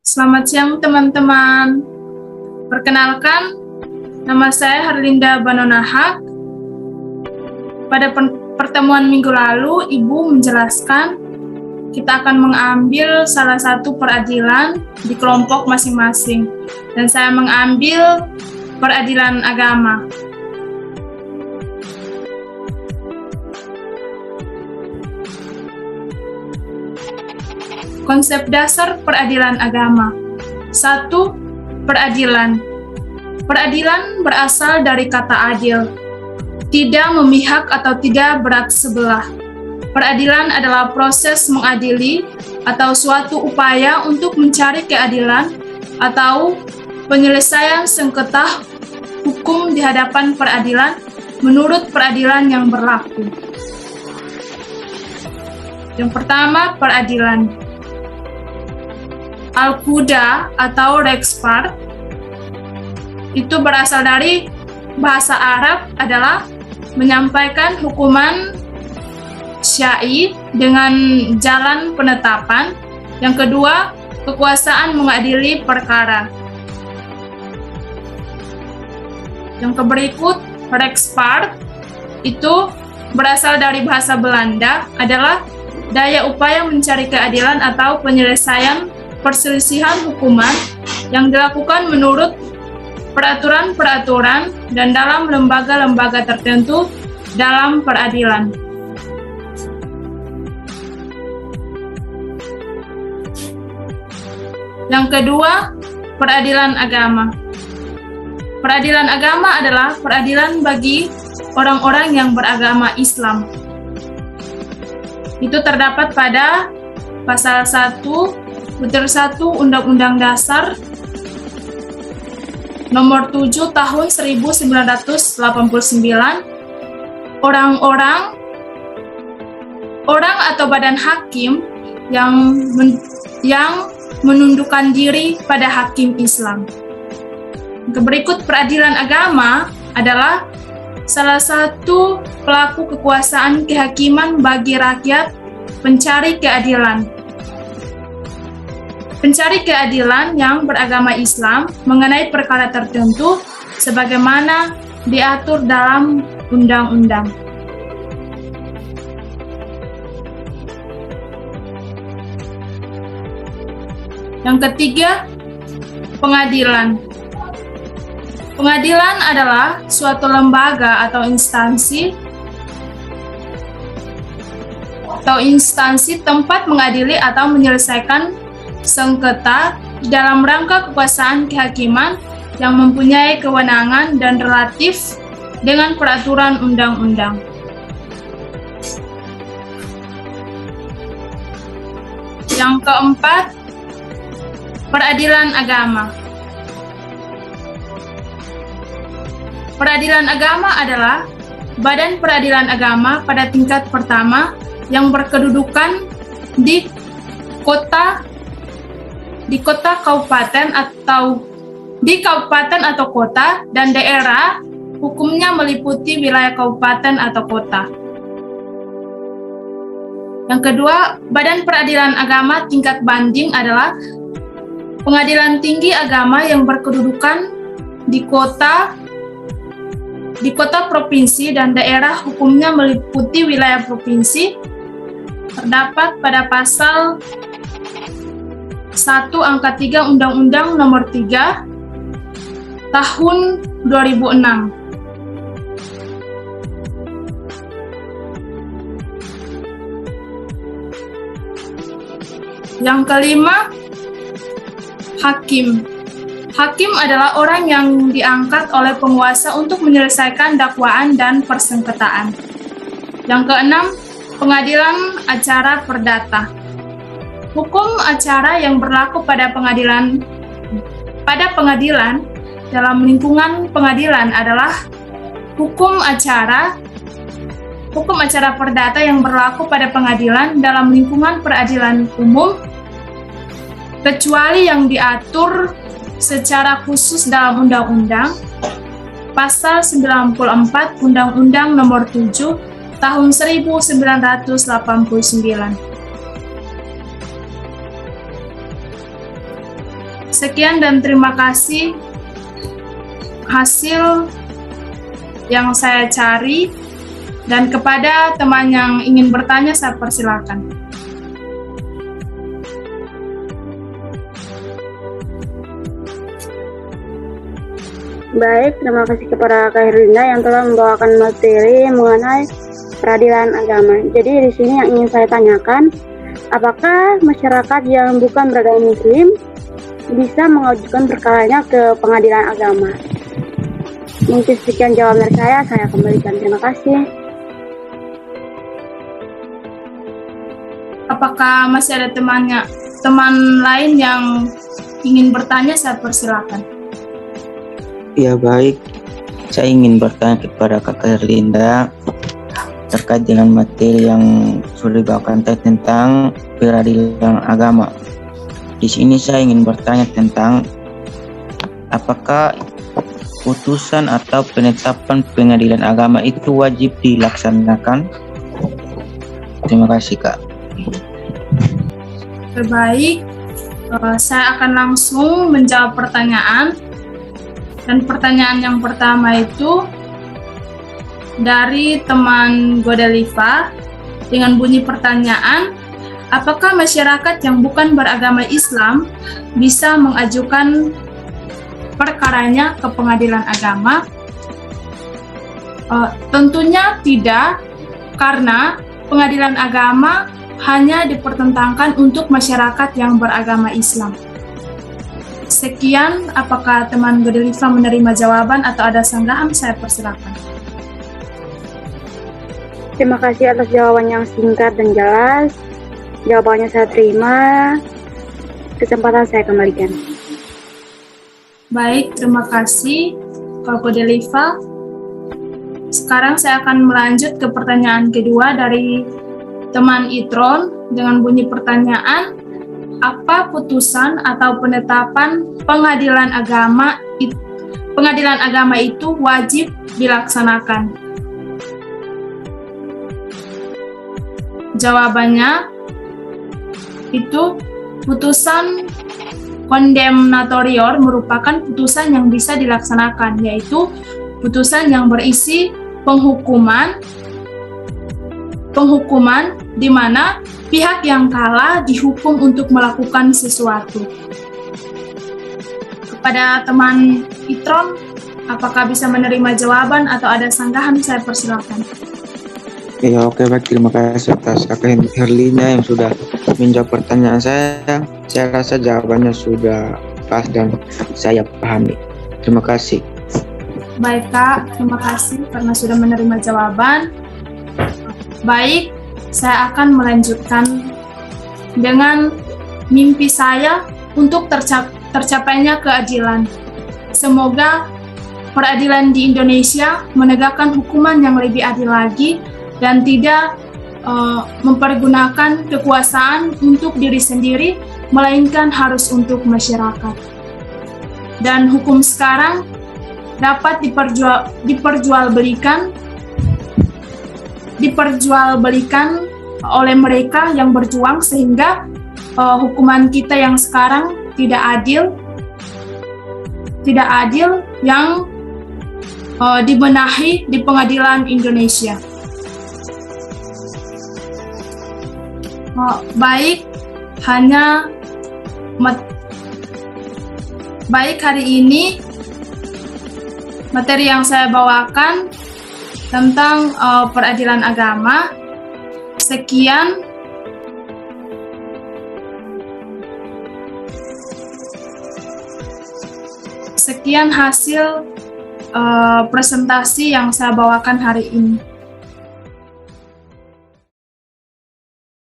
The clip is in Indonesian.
Selamat siang teman-teman. Perkenalkan, nama saya Harlinda Banonahak. Pada pertemuan minggu lalu, Ibu menjelaskan kita akan mengambil salah satu peradilan di kelompok masing-masing. Dan saya mengambil peradilan agama. Konsep dasar peradilan agama. 1. Peradilan. Peradilan berasal dari kata adil, tidak memihak atau tidak berat sebelah. Peradilan adalah proses mengadili atau suatu upaya untuk mencari keadilan atau penyelesaian sengketa hukum di hadapan peradilan menurut peradilan yang berlaku. Yang pertama, peradilan. Al-Quda atau Rexpart itu berasal dari bahasa Arab, adalah menyampaikan hukuman syar'i dengan jalan penetapan. Yang kedua, kekuasaan mengadili perkara. Yang berikut, Rexpart itu berasal dari bahasa Belanda, adalah daya upaya mencari keadilan atau penyelesaian perselisihan hukuman yang dilakukan menurut peraturan-peraturan dan dalam lembaga-lembaga tertentu dalam peradilan. Yang kedua, peradilan agama. Peradilan agama adalah peradilan bagi orang-orang yang beragama Islam. Itu terdapat pada pasal 1 Butir 1 Undang-Undang Dasar Nomor 7 Tahun 1989. Orang atau badan hakim yang menundukkan diri pada hakim Islam. Berikut peradilan agama adalah salah satu pelaku kekuasaan kehakiman bagi rakyat pencari keadilan. Pencari keadilan yang beragama Islam mengenai perkara tertentu sebagaimana diatur dalam undang-undang. Yang ketiga, pengadilan. Pengadilan adalah suatu lembaga atau instansi tempat mengadili atau menyelesaikan sengketa dalam rangka kekuasaan kehakiman yang mempunyai kewenangan dan relatif dengan peraturan undang-undang. Yang keempat, peradilan agama. Peradilan agama adalah badan peradilan agama pada tingkat pertama yang berkedudukan di kabupaten atau kota dan daerah, hukumnya meliputi wilayah kabupaten atau kota. Yang kedua, badan peradilan agama tingkat banding adalah pengadilan tinggi agama yang berkedudukan di kota, provinsi dan daerah, hukumnya meliputi wilayah provinsi. Terdapat pada pasal 1 angka 3 Undang-Undang Nomor 3 Tahun 2006. Yang kelima, hakim. Hakim adalah orang yang diangkat oleh penguasa untuk menyelesaikan dakwaan dan persengketaan. Yang keenam, pengadilan acara perdata. Hukum acara yang berlaku pada pengadilan dalam lingkungan pengadilan adalah hukum acara perdata yang berlaku pada pengadilan dalam lingkungan peradilan umum, kecuali yang diatur secara khusus dalam undang-undang. Pasal 94 Undang-Undang Nomor 7 Tahun 1989. Sekian dan terima kasih hasil yang saya cari, dan kepada teman yang ingin bertanya saya persilakan. Baik, terima kasih kepada Kak Herlinda yang telah membawakan materi mengenai peradilan agama. Jadi di sini yang ingin saya tanyakan, apakah masyarakat yang bukan beragama Muslim bisa mengajukan perkaranya ke pengadilan agama? Mungkin sekian jawaban dari saya kembalikan. Terima kasih. Apakah masih ada teman lain yang ingin bertanya? Saya persilakan. Ya baik, saya ingin bertanya kepada Kakak Herlinda terkait dengan materi yang sudah dibawakan tentang peradilan agama. Di sini saya ingin bertanya tentang apakah putusan atau penetapan pengadilan agama itu wajib dilaksanakan? Terima kasih, Kak. Baik, saya akan langsung menjawab pertanyaan. Dan pertanyaan yang pertama itu dari teman Godeliva dengan bunyi pertanyaan, apakah masyarakat yang bukan beragama Islam bisa mengajukan perkaranya ke pengadilan agama? Tentunya tidak, karena pengadilan agama hanya dipertentangkan untuk masyarakat yang beragama Islam. Sekian, apakah teman Godeliva menerima jawaban atau ada sanggahan? Saya persilakan. Terima kasih atas jawaban yang singkat dan jelas. Jawabannya saya terima. Kesempatan saya kembalikan. Baik, terima kasih Kak Godeliva. Sekarang saya akan melanjut ke pertanyaan kedua dari teman Itron dengan bunyi pertanyaan, apa putusan atau penetapan pengadilan agama itu wajib dilaksanakan? Jawabannya itu putusan kondemnatorior merupakan putusan yang bisa dilaksanakan, yaitu putusan yang berisi penghukuman di mana pihak yang kalah dihukum untuk melakukan sesuatu. Kepada teman Itron, apakah bisa menerima jawaban atau ada sanggahan? Saya persilakan. Ya oke, baik, terima kasih atas Kakak Herlinda yang sudah menjawab pertanyaan saya. Saya rasa jawabannya sudah pas dan saya pahami. Terima kasih. Baik Kak, terima kasih karena sudah menerima jawaban. Baik, saya akan melanjutkan dengan mimpi saya untuk tercapainya keadilan. Semoga peradilan di Indonesia menegakkan hukuman yang lebih adil lagi dan tidak mempergunakan kekuasaan untuk diri sendiri, melainkan harus untuk masyarakat. Dan hukum sekarang dapat diperjualbelikan oleh mereka yang berjuang, sehingga hukuman kita yang sekarang tidak adil yang dibenahi di pengadilan Indonesia. Baik, hari ini materi yang saya bawakan tentang peradilan agama. Sekian hasil presentasi yang saya bawakan hari ini.